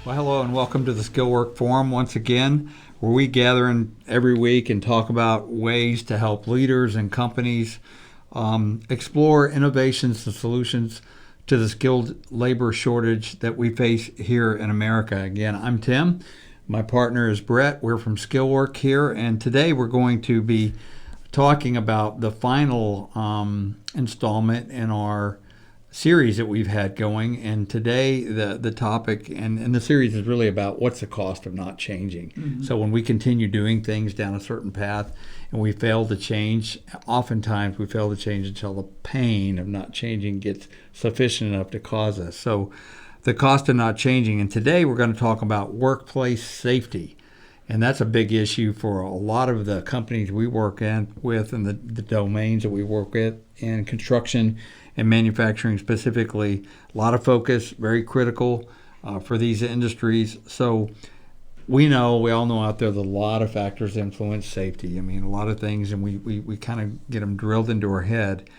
Well, hello and welcome to the Skillwork Forum once again, where we gather in every week and talk about ways to help leaders and companies explore innovations and solutions to the skilled labor shortage that we face here in America. Again, I'm Tim. My partner is Brett. We're from Skillwork here, and today we're going to be talking about the final installment in our series that we've had going. And today the topic and the series is really about what's the cost of not changing. Mm-hmm. So when we continue doing things down a certain path and we fail to change, oftentimes we fail to change until the pain of not changing gets sufficient enough to cause us. So the cost of not changing. And today we're going to talk about workplace safety. And that's a big issue for a lot of the companies we work with and the domains that we work with in construction and manufacturing specifically. A lot of focus, very critical for these industries. So we all know out there that a lot of factors influence safety. I mean, a lot of things, and we kind of get them drilled into our head.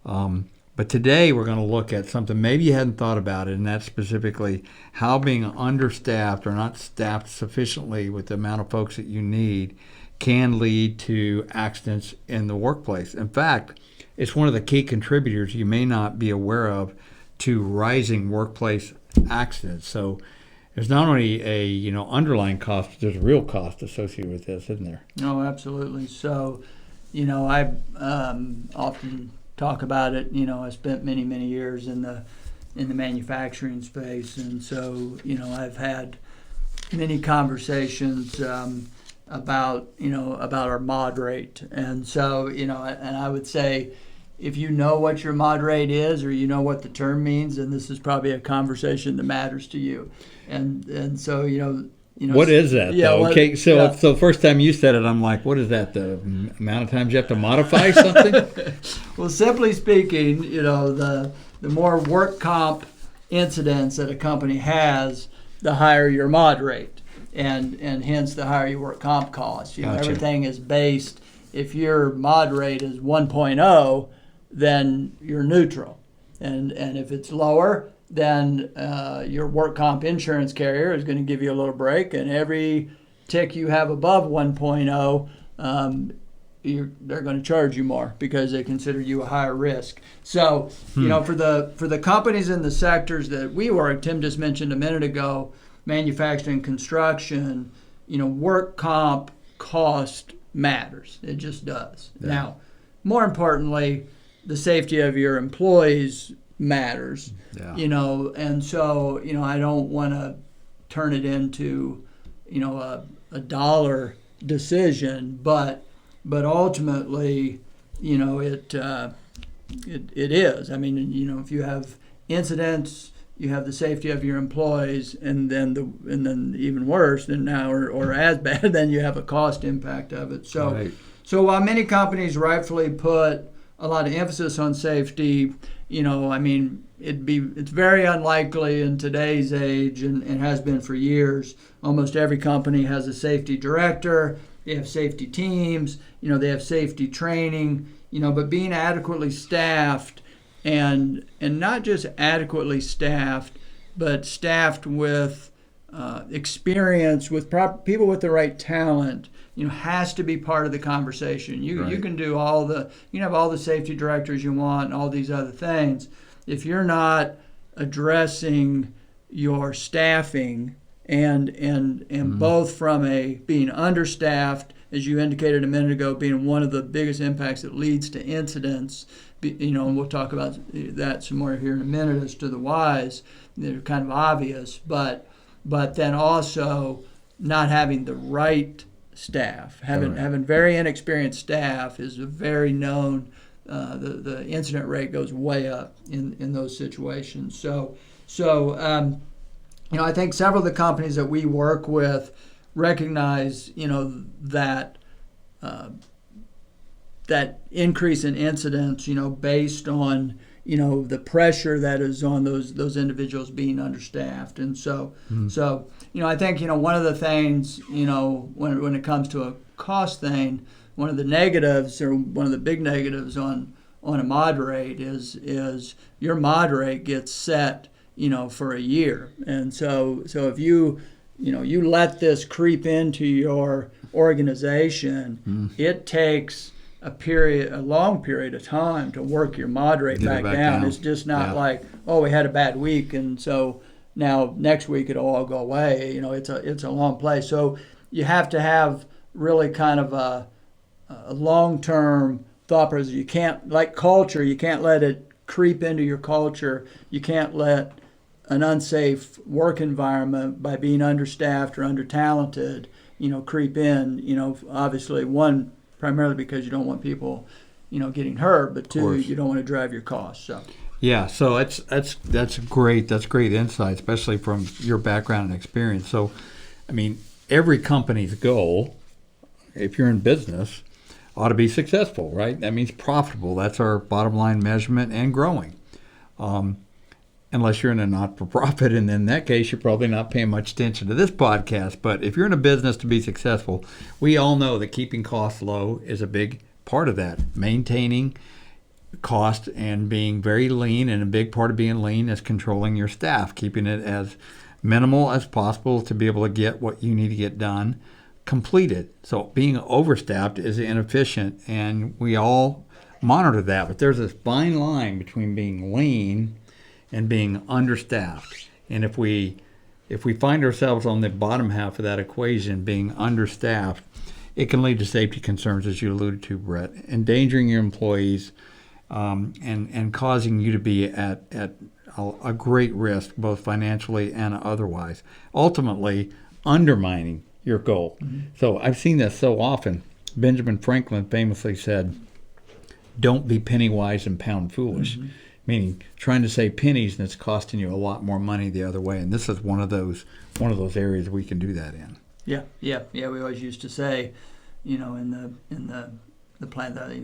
But today we're going to look at something maybe you hadn't thought about it, and that's specifically how being understaffed or not staffed sufficiently with the amount of folks that you need can lead to accidents in the workplace. In fact, it's one of the key contributors you may not be aware of to rising workplace accidents. So there's not only a underlying cost, but there's a real cost associated with this, isn't there? No, absolutely. So, I often talk about it. I spent many years in the manufacturing space, and so I've had many conversations about our mod rate, and so and I would say, if you know what your mod rate is, or what the term means, then this is probably a conversation that matters to you, and so what is that? Yeah. Though? Okay. So first time you said it, I'm like, what is that? The amount of times you have to modify something? Well, simply speaking, the more work comp incidents that a company has, the higher your mod rate, and hence the higher your work comp costs. Gotcha. Everything is based. If your mod rate is 1.0, then you're neutral, and if it's lower, then your work comp insurance carrier is going to give you a little break, and every tick you have above 1.0, they're going to charge you more because they consider you a higher risk. So, for the companies in the sectors that we work, Tim just mentioned a minute ago, manufacturing, construction, work comp cost matters. It just does. Yeah. Now, more importantly, the safety of your employees matters. Yeah. And so, I don't want to turn it into, a dollar decision, but ultimately, it is. I mean, if you have incidents, you have the safety of your employees, and then even worse than now, or as bad, then you have a cost impact of it. So, right. So while many companies rightfully put a lot of emphasis on safety, it's very unlikely in today's age, and has been for years. Almost every company has a safety director. They have safety teams. They have safety training. But being adequately staffed, and not just adequately staffed, but staffed with experience, with people with the right talent, has to be part of the conversation. You can do you can have all the safety directors you want and all these other things. If you're not addressing your staffing and both from being understaffed, as you indicated a minute ago, being one of the biggest impacts that leads to incidents, and we'll talk about that some more here in a minute as to the whys. They're kind of obvious, but then also not having the right staff, having very inexperienced staff is a very known. The incident rate goes way up in those situations. So I think several of the companies that we work with recognize, that that increase in incidents, based on, the pressure that is on those individuals being understaffed. And so, I think, one of the things, when it comes to a cost thing, one of the negatives, or one of the big negatives on a mod rate is your mod rate gets set, for a year. And so if you let this creep into your organization, it takes a long period of time to work your mod rate back down. It's just not like, oh, we had a bad week, and so now next week it'll all go away. It's a long play. So you have to have really kind of a long-term thought process. You can't, like culture, you can't let it creep into your culture. You can't let an unsafe work environment by being understaffed or under-talented, creep in. Obviously, one, primarily because you don't want people, getting hurt, but two, you don't want to drive your costs. So. Yeah, so that's great insight, especially from your background and experience. So, I mean, every company's goal, if you're in business, ought to be successful, right? That means profitable. That's our bottom line measurement, and growing. Unless you're in a not-for-profit, and in that case, you're probably not paying much attention to this podcast. But if you're in a business to be successful, we all know that keeping costs low is a big part of that. Maintaining cost and being very lean, and a big part of being lean is controlling your staff, keeping it as minimal as possible to be able to get what you need to get done completed. So being overstaffed is inefficient, and we all monitor that. But there's this fine line between being lean and being understaffed. And if we find ourselves on the bottom half of that equation, being understaffed, it can lead to safety concerns, as you alluded to, Brett, endangering your employees, and causing you to be at a great risk, both financially and otherwise. Ultimately, undermining your goal. Mm-hmm. So I've seen this so often. Benjamin Franklin famously said, "Don't be penny wise and pound foolish." Mm-hmm. Meaning trying to save pennies and it's costing you a lot more money the other way. And this is one of those areas we can do that in. Yeah. We always used to say, in the plant that we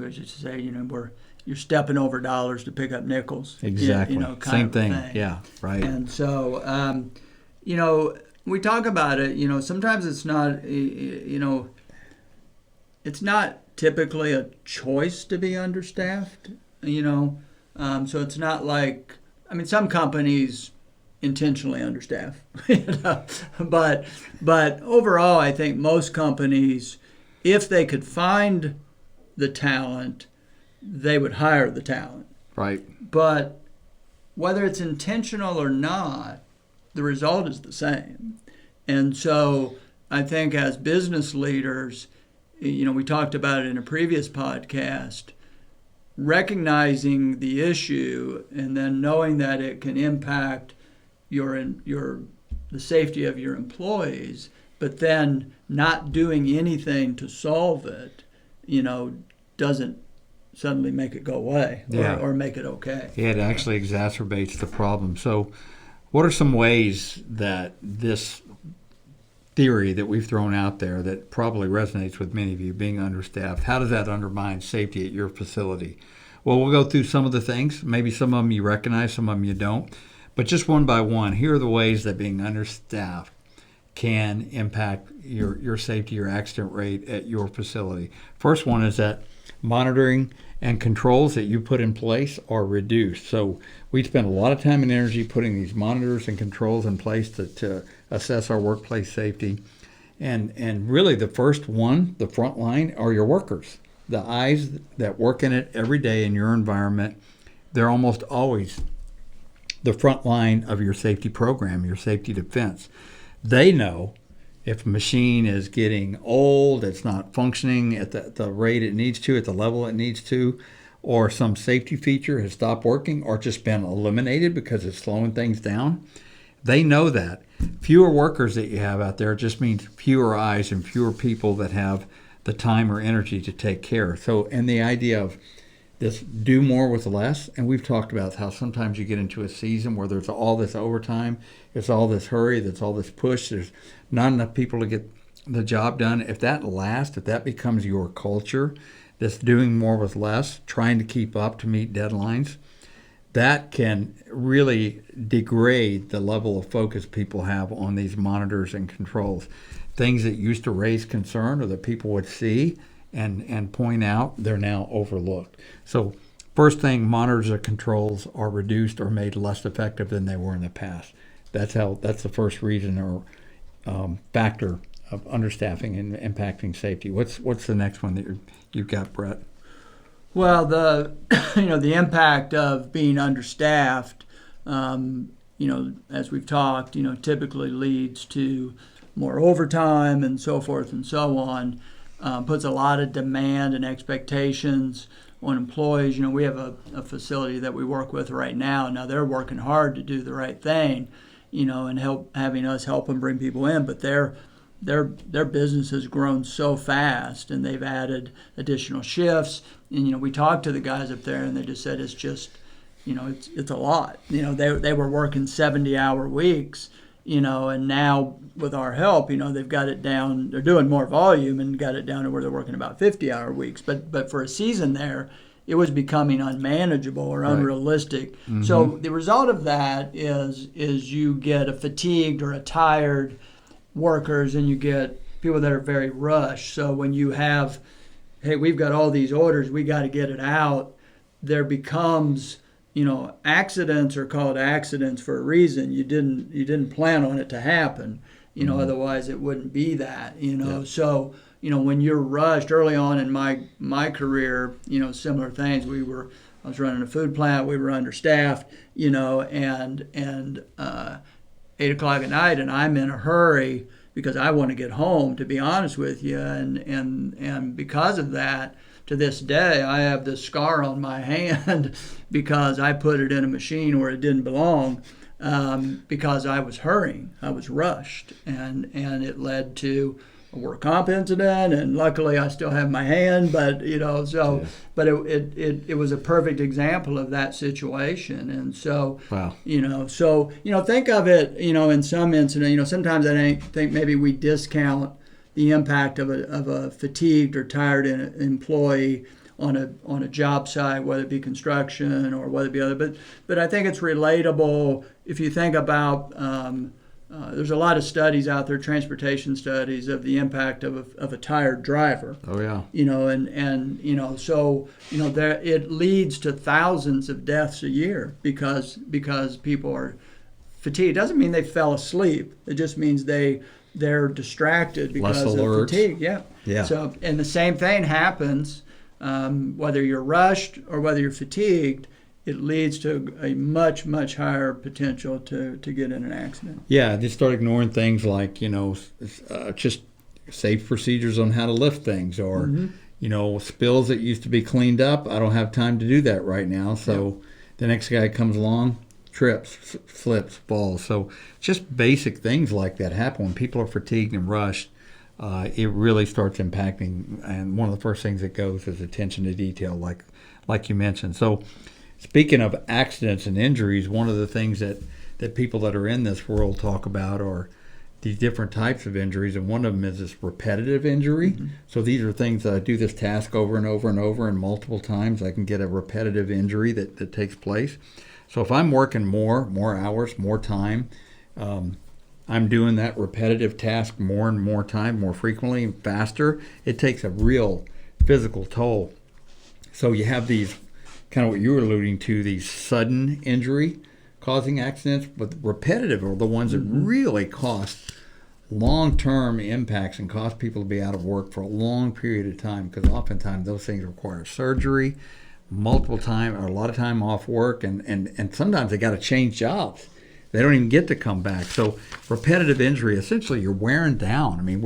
always used to say, you're stepping over dollars to pick up nickels. Exactly. Same thing. Yeah. Right. And so, we talk about it. Sometimes it's not. It's not typically a choice to be understaffed. So it's not like, some companies intentionally understaff, but overall, I think most companies, if they could find the talent, they would hire the talent. Right. But whether it's intentional or not, the result is the same. And so I think as business leaders, we talked about it in a previous podcast, recognizing the issue and then knowing that it can impact the safety of your employees, but then not doing anything to solve it, doesn't suddenly make it go away or make it okay. Yeah, it actually exacerbates the problem. So what are some ways that this theory that we've thrown out there that probably resonates with many of you, being understaffed, how does that undermine safety at your facility? Well, we'll go through some of the things. Maybe some of them you recognize, some of them you don't. But just one by one, here are the ways that being understaffed can impact your safety, your accident rate at your facility. First one is that monitoring and controls that you put in place are reduced. So we spend a lot of time and energy putting these monitors and controls in place to assess our workplace safety. And really the first one, the front line, are your workers. The eyes that work in it every day in your environment, they're almost always the front line of your safety program, your safety defense. They know if a machine is getting old, it's not functioning at the rate it needs to, at the level it needs to, or some safety feature has stopped working or just been eliminated because it's slowing things down. They know that. Fewer workers that you have out there just means fewer eyes and fewer people that have the time or energy to take care. So, and the idea of this do more with less, and we've talked about how sometimes you get into a season where there's all this overtime, there's all this hurry, there's all this push, there's not enough people to get the job done. If that lasts, if that becomes your culture, this doing more with less, trying to keep up to meet deadlines, that can really degrade the level of focus people have on these monitors and controls. Things that used to raise concern or that people would see and point out, they're now overlooked. So First thing, monitors or controls are reduced or made less effective than they were in the past. That's the first reason or factor of understaffing and impacting safety. What's the next one that you've got, Brett? Well, the the impact of being understaffed, as we've talked, typically leads to more overtime and so forth and so on. Puts a lot of demand and expectations on employees. We have a facility that we work with right now. Now they're working hard to do the right thing, and having us help them bring people in. But their business has grown so fast, and they've added additional shifts. And we talked to the guys up there, and they just said it's just, it's a lot. They were working 70-hour weeks. And now with our help, they've got it down. They're doing more volume and got it down to where they're working about 50-hour weeks. But for a season there, it was becoming unmanageable or unrealistic. Mm-hmm. So the result of that is you get a fatigued or a tired workers, and you get people that are very rushed. So when you have, hey, we've got all these orders, we got to get it out, there becomes accidents are called accidents for a reason. You didn't plan on it to happen, otherwise it wouldn't be that, Yeah. So, when you're rushed early on in my career, similar things, I was running a food plant, we were understaffed, and 8 o'clock at night, and I'm in a hurry because I want to get home, to be honest with you, and because of that, to this day, I have this scar on my hand because I put it in a machine where it didn't belong, because I was hurrying. I was rushed, and it led to a work comp incident, and luckily I still have my hand, but yeah. But it was a perfect example of that situation. And so, wow. Think of it, in some incident, sometimes I think maybe we discount the impact of a fatigued or tired employee on a job site, whether it be construction or whether it be other. But I think it's relatable if you think about. There's a lot of studies out there, transportation studies, of the impact of a tired driver. Oh yeah. There it leads to thousands of deaths a year because people are fatigued. It doesn't mean they fell asleep. It just means they're distracted because of fatigue. Yeah. Yeah. So, and the same thing happens whether you're rushed or whether you're fatigued. It leads to a much, much higher potential to get in an accident. Yeah, just start ignoring things like just safe procedures on how to lift things, or spills that used to be cleaned up. I don't have time to do that right now. So the next guy comes along, trips, flips, falls. So just basic things like that happen when people are fatigued and rushed. It really starts impacting, and one of the first things that goes is attention to detail, like you mentioned. So speaking of accidents and injuries, one of the things that people that are in this world talk about are these different types of injuries, and one of them is this repetitive injury. Mm-hmm. So these are things that I do this task over and over and over, and multiple times I can get a repetitive injury that takes place. So if I'm working more hours, more time, I'm doing that repetitive task more and more time, more frequently and faster, it takes a real physical toll. So you have these, kind of what you were alluding to, these sudden injury causing accidents, but repetitive are the ones that really cost long-term impacts and cause people to be out of work for a long period of time, because oftentimes those things require surgery, multiple time, or a lot of time off work, and sometimes they got to change jobs. They don't even get to come back. So repetitive injury, essentially you're wearing down. I mean,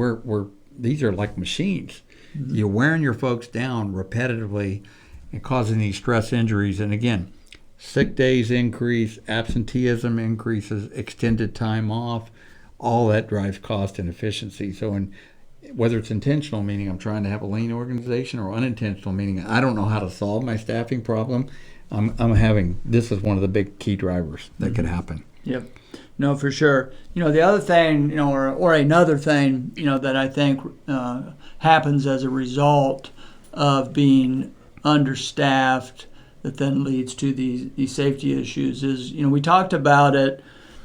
these are like machines. Mm-hmm. You're wearing your folks down repetitively and causing these stress injuries. And again, sick days increase, absenteeism increases, extended time off, all that drives cost and efficiency. So whether it's intentional, meaning I'm trying to have a lean organization, or unintentional, meaning I don't know how to solve my staffing problem, this is one of the big key drivers that could happen. Yep. No, for sure. The other thing, or another thing, that I think happens as a result of being understaffed that then leads to these safety issues is, we talked about it,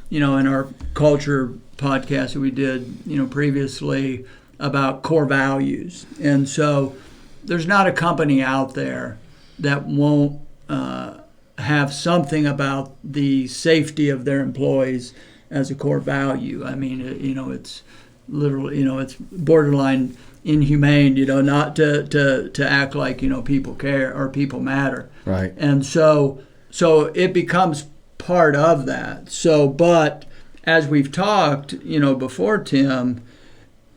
in our culture podcast that we did, previously, about core values. And so there's not a company out there that won't have something about the safety of their employees as a core value. I mean, it's literally, it's borderline inhumane, not to act like, people care or people matter. Right. And so it becomes part of that. So, but as we've talked, before, Tim,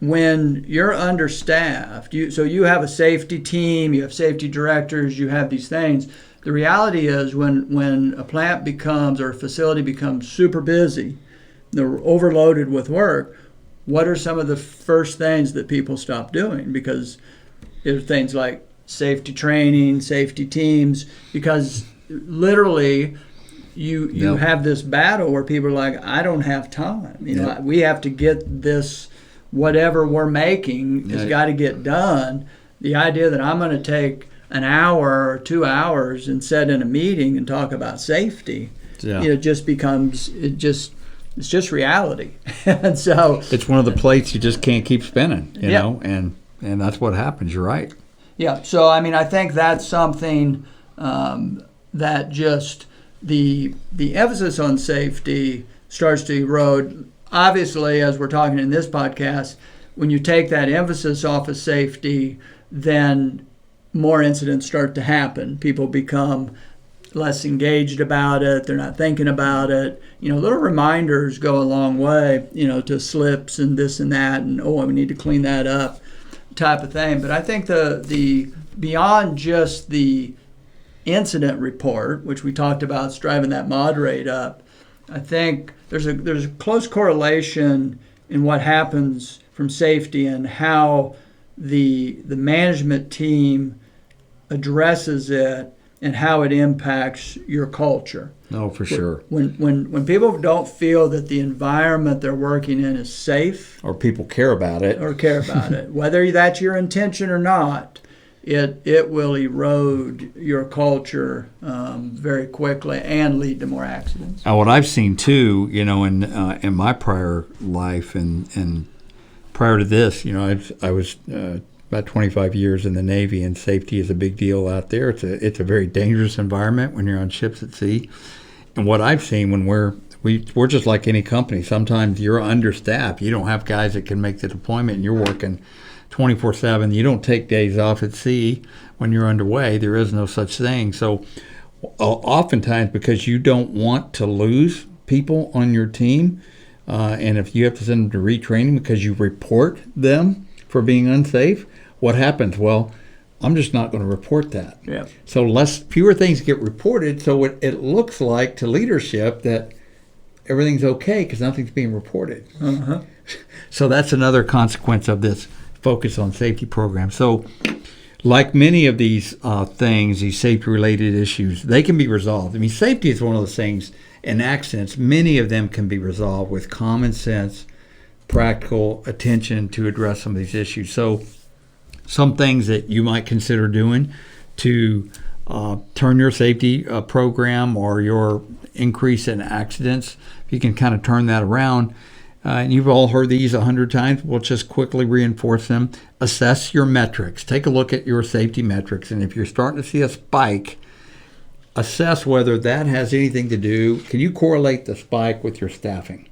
when you're understaffed, you have a safety team, you have safety directors, you have these things. The reality is when a plant becomes or a facility becomes super busy, they're overloaded with work, what are some of the first things that people stop doing? Because there's things like safety training, safety teams, because literally you have this battle where people are like, I don't have time. We have to get this, whatever we're making has got to get done. The idea that I'm going to take an hour or 2 hours and sit in a meeting and talk about safety, just becomes, it's just reality. And so it's one of the plates you just can't keep spinning, you know, and that's what happens. You're right. Yeah. So, I mean, I think that's something that just the emphasis on safety starts to erode. Obviously, as we're talking in this podcast, when you take that emphasis off of safety, then more incidents start to happen. People become less engaged about it. They're not thinking about it. Little reminders go a long way, to slips and this and that, and we need to clean that up type of thing. But I think the beyond just the incident report, which we talked about, driving that mod rate up, I think there's a close correlation in what happens from safety and how the management team addresses it and how it impacts your culture. No, for sure. When people don't feel that the environment they're working in is safe, or people care about it, whether that's your intention or not, it will erode your culture very quickly and lead to more accidents. What I've seen too, in my prior life and prior to this, I was about 25 years in the Navy, and safety is a big deal out there. It's a very dangerous environment when you're on ships at sea. And what I've seen when we're just like any company. Sometimes you're understaffed. You don't have guys that can make the deployment, and you're working 24/7. You don't take days off at sea when you're underway. There is no such thing. So oftentimes, because you don't want to lose people on your team, and if you have to send them to retraining because you report them for being unsafe, what happens? Well, I'm just not going to report that. Yeah. So fewer things get reported, so it looks like to leadership that everything's okay because nothing's being reported. Uh-huh. So that's another consequence of this focus on safety program. So like many of these things, these safety-related issues, they can be resolved. I mean, safety is one of those things in accidents. Many of them can be resolved with common sense, practical attention to address some of these issues. So some things that you might consider doing to turn your safety program or your increase in accidents, if you can kind of turn that around, and you've all heard these 100 times, we'll just quickly reinforce them. Assess your metrics. Take a look at your safety metrics, and if you're starting to see a spike, assess whether that has anything to do. Can you correlate the spike with your staffing?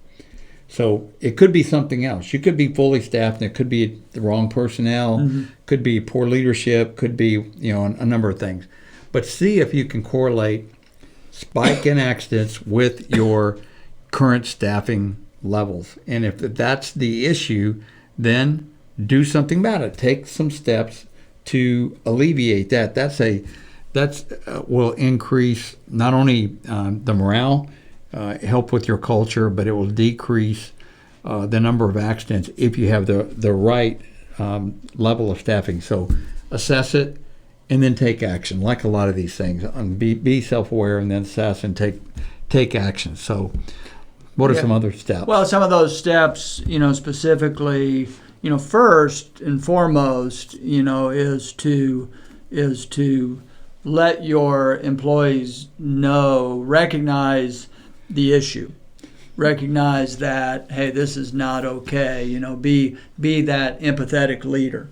So it could be something else. You could be fully staffed, and it could be the wrong personnel, could be poor leadership, could be a number of things. But see if you can correlate spike in accidents with your current staffing levels. And if that's the issue, then do something about it. Take some steps to alleviate that. That's will increase not only the morale, help with your culture, but it will decrease the number of accidents if you have the right level of staffing. So assess it and then take action, like a lot of these things. Be self-aware and then assess and take action. So what are some other steps? Well, some of those steps, specifically, first and foremost, is to let your employees recognize the issue. Recognize that, hey, this is not okay. Be that empathetic leader.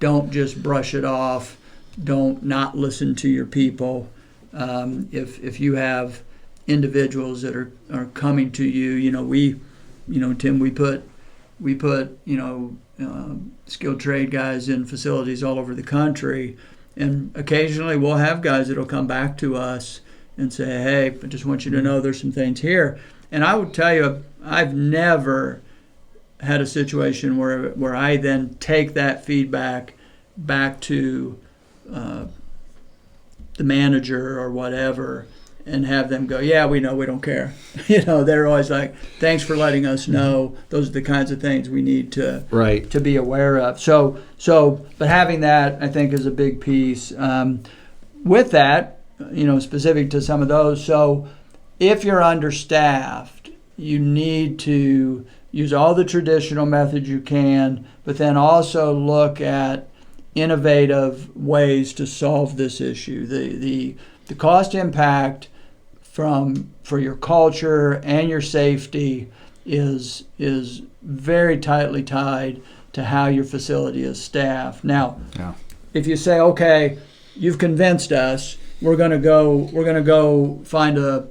Don't just brush it off. don't not listen to your people. If you have individuals that are coming to you, Tim, we put skilled trade guys in facilities all over the country, and occasionally we'll have guys that'll come back to us and say, hey, I just want you to know there's some things here. And I would tell you, I've never had a situation where I then take that feedback back to the manager or whatever and have them go, yeah, we know, we don't care. They're always like, thanks for letting us know. Those are the kinds of things we need to be aware of. But having that, I think, is a big piece. With that, specific to some of those, so if you're understaffed, you need to use all the traditional methods you can, but then also look at innovative ways to solve this issue. The cost impact for your culture and your safety is very tightly tied to how your facility is staffed. Now, if you say, okay, you've convinced us, we're going to go find a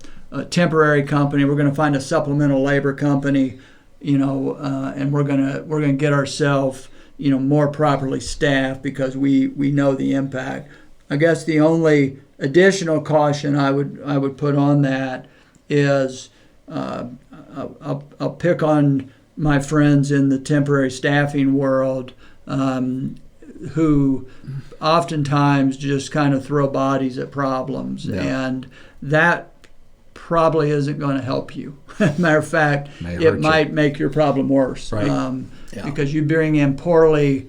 temporary company, we're going to find a supplemental labor company, and we're going to get ourselves more properly staffed because we know the impact. I guess the only additional caution I would put on that is I'll pick on my friends in the temporary staffing world who oftentimes just kind of throw bodies at problems, and that probably isn't going to help you. Matter of fact, it might make your problem worse, because you bring in poorly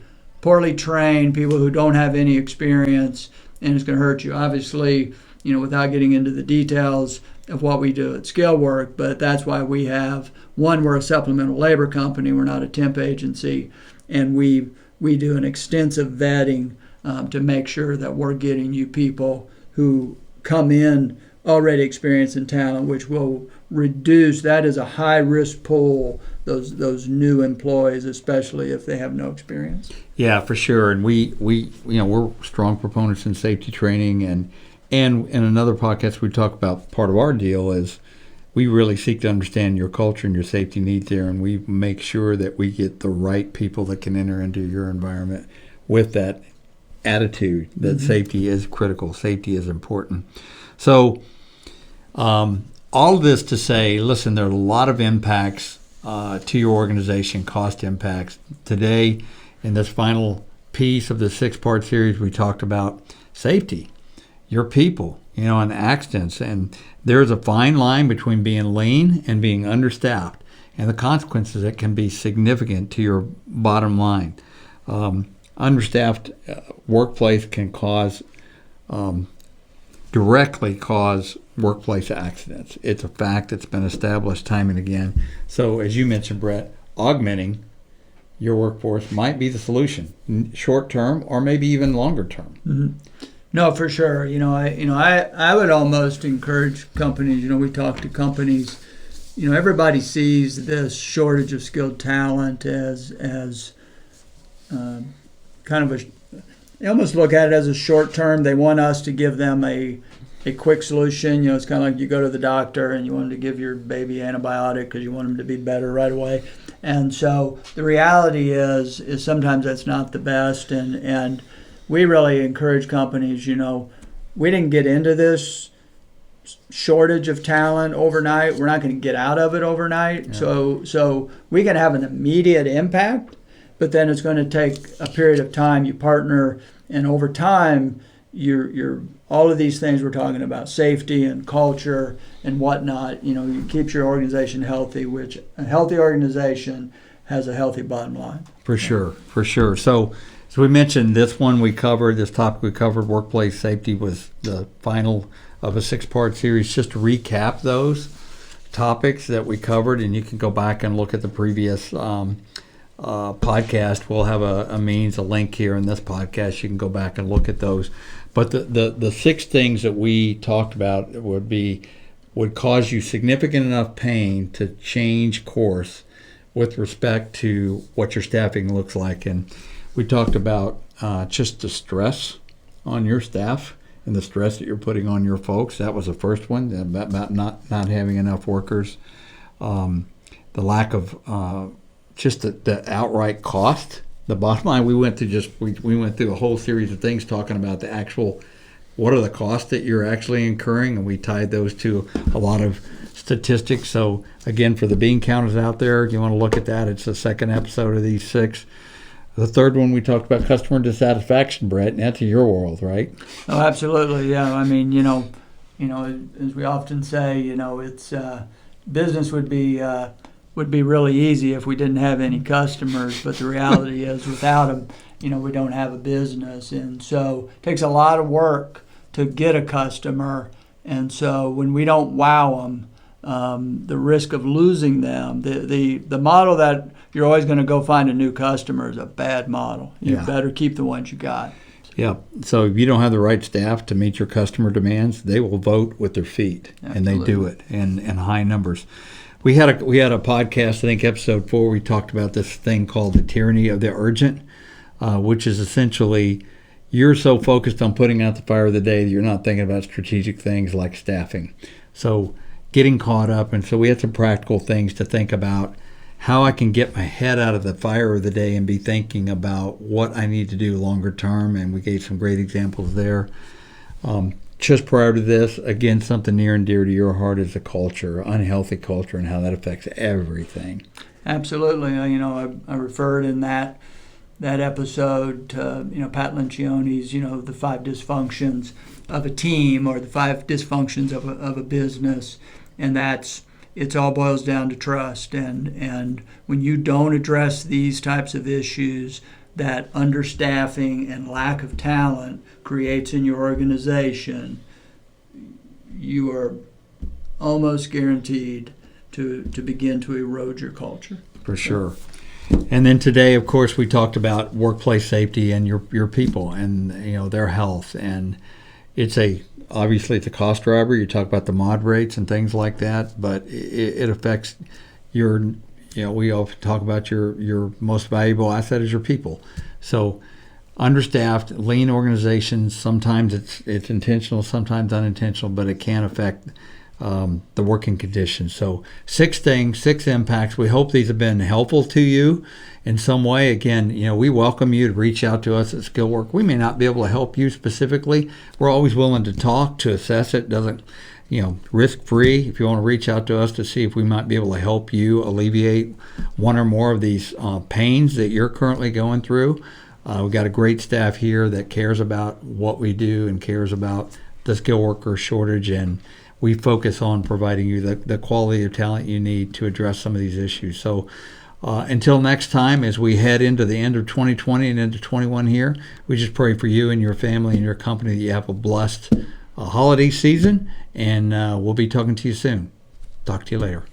trained people who don't have any experience, and it's going to hurt you. Obviously, without getting into the details of what we do at Skillwork, but that's why we have, we're a supplemental labor company, we're not a temp agency, and we do an extensive vetting to make sure that we're getting you people who come in already experienced in talent, which will reduce, that is a high risk pool, those new employees, especially if they have no experience. Yeah, for sure. And we're strong proponents in safety training, and in another podcast we talk about part of our deal is we really seek to understand your culture and your safety needs there, and we make sure that we get the right people that can enter into your environment with that attitude that safety is critical, safety is important. So all of this to say, listen, there are a lot of impacts to your organization, cost impacts. Today, in this final piece of the 6-part series, we talked about safety, your people, and accidents. And there's a fine line between being lean and being understaffed, and the consequences that can be significant to your bottom line. Understaffed workplace can directly cause workplace accidents. It's a fact that's been established time and again. So as you mentioned, Brett, augmenting your workforce might be the solution, short term or maybe even longer term. Mm-hmm. No, for sure. I would almost encourage companies. We talk to companies. Everybody sees this shortage of skilled talent as kind of they almost look at it as a short term. They want us to give them a quick solution. It's kind of like you go to the doctor and you want them to give your baby antibiotic because you want them to be better right away. And so the reality is sometimes that's not the best. And we really encourage companies, we didn't get into this shortage of talent overnight. We're not going to get out of it overnight. Yeah. So we can have an immediate impact, but then it's going to take a period of time. You partner, and over time, you're all of these things we're talking about, safety and culture and whatnot, it keeps your organization healthy, which a healthy organization has a healthy bottom line. For sure. So as we mentioned, this topic we covered, workplace safety, was the final of a 6-part series. Just to recap those topics that we covered, and you can go back and look at the previous podcast. We'll have a link here in this podcast. You can go back and look at those. But the 6 things that we talked about would cause you significant enough pain to change course with respect to what your staffing looks like. And we talked about just the stress on your staff and the stress that you're putting on your folks. That was the first one, about not having enough workers. The lack of just the outright cost. The bottom line, we went through a whole series of things talking about the actual, what are the costs that you're actually incurring, and we tied those to a lot of statistics. So again, for the bean counters out there, you want to look at that. It's the second episode of these 6. The third one, we talked about customer dissatisfaction, Brett, and that's in your world, right? Oh, absolutely. Yeah. I mean, as we often say, it's business would be really easy if we didn't have any customers. But the reality is, without them, we don't have a business. And so it takes a lot of work to get a customer. And so when we don't wow them, the risk of losing them, the model that you're always going to go find a new customer is a bad model. You better keep the ones you got. Yeah. So if you don't have the right staff to meet your customer demands, they will vote with their feet. Absolutely. And they do it in high numbers. We had a podcast, I think episode 4, we talked about this thing called the tyranny of the urgent, which is essentially you're so focused on putting out the fire of the day that you're not thinking about strategic things like staffing. So getting caught up, and so we had some practical things to think about how I can get my head out of the fire of the day and be thinking about what I need to do longer term, and we gave some great examples there. Just prior to this, again, something near and dear to your heart is the culture, unhealthy culture, and how that affects everything. Absolutely. I referred in that episode to, Pat Lencioni's, the 5 dysfunctions of a team, or the 5 dysfunctions of a business, and it all boils down to trust. And when you don't address these types of issues that understaffing and lack of talent creates in your organization, you are almost guaranteed to begin to erode your culture. For sure. And then today, of course, we talked about workplace safety and your people and their health. And obviously it's a cost driver. You talk about the mod rates and things like that, but it affects your. We often talk about your most valuable asset is your people. So understaffed, lean organizations, sometimes it's intentional, sometimes unintentional, but it can affect the working conditions. So 6 things, 6 impacts. We hope these have been helpful to you in some way. Again, we welcome you to reach out to us at Skillwork. We may not be able to help you specifically. We're always willing to talk, to assess it. Doesn't risk-free. If you want to reach out to us to see if we might be able to help you alleviate one or more of these pains that you're currently going through. We've got a great staff here that cares about what we do and cares about the skill worker shortage, and we focus on providing you the quality of talent you need to address some of these issues. So until next time, as we head into the end of 2020 and into 21 here, we just pray for you and your family and your company that you have a blessed holiday season, and we'll be talking to you soon. Talk to you later.